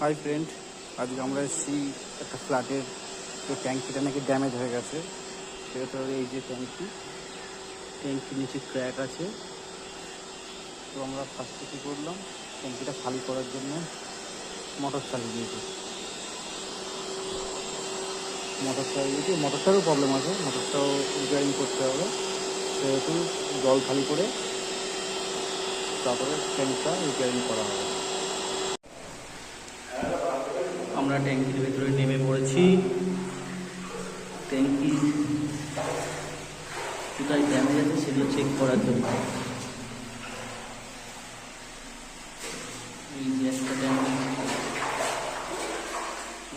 Hi friend, আজকে আমরা এসেছি একটা ফ্ল্যাটের যে ট্যাঙ্কিটা নাকি ড্যামেজ হয়ে গেছে। সেটা তো এই যে ট্যাঙ্কির নিচে ক্র্যাক আছে। তো আমরা ফার্স্টে কী করলাম, ট্যাঙ্কিটা খালি করার জন্য মোটর চালিয়ে দিয়েছি। মোটরটারও প্রবলেম আছে, মোটরটাও রিপেয়ারিং করতে হবে। সেহেতু জল খালি করে তারপরে ট্যাঙ্কটা রিপেয়ারিং করা হবে। আমরা ট্যাঙ্কির ভেতরে নেমে পড়েছি। ট্যাঙ্কি কোথায় ড্যামেজ আছে সেগুলো চেক করার জন্য। এই যে একটা ড্যামেজ,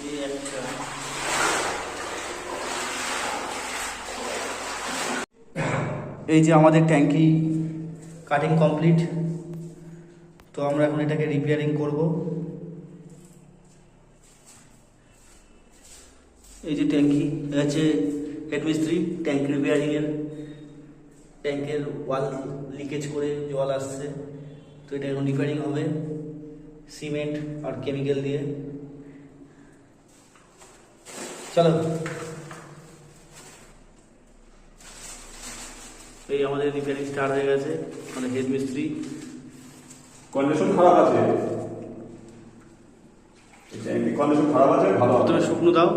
এই একটা, এই যে আমাদের ট্যাঙ্কি কাটিং কমপ্লিট। তো আমরা এখন এটাকে রিপেয়ারিং করব। এই যে ট্যাঙ্কি আছে, হেড মিস্ত্রি ট্যাঙ্ক রিপেয়ারিংয়ের, ট্যাঙ্কের ওয়াল লিকেজ করে জল আসছে। তো এটা এখন রিপেয়ারিং হবে সিমেন্ট আর কেমিক্যাল দিয়ে। চলো, এই আমাদের রিপেয়ারিং স্টার্ট হয়ে গেছে। আমাদের হেড মিস্ত্রি, কন্ডিশন খারাপ আছে, কন্ডিশন খারাপ আছে, ভালো হবে। প্রথমে শুকনো দাও।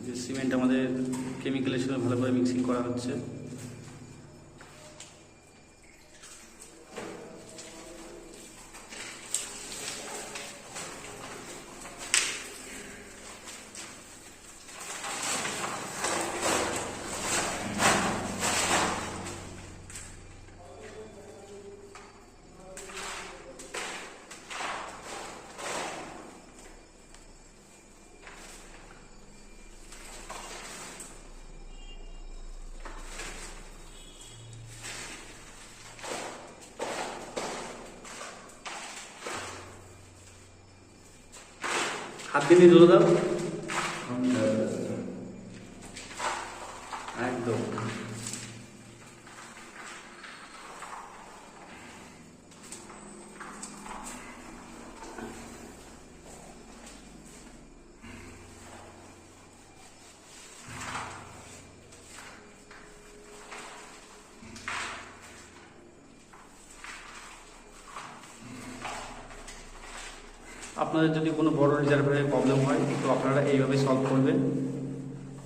যে সিমেন্ট আমাদের কেমিক্যালের সঙ্গে ভালো করে মিক্সিং করা হচ্ছে। হাত দিয়ে ধরে দাও একদম। আপনাদের যদি কোনো বড় রিজার্ভারের প্রবলেম হয় তো আপনারা এইভাবে সলভ করবেন।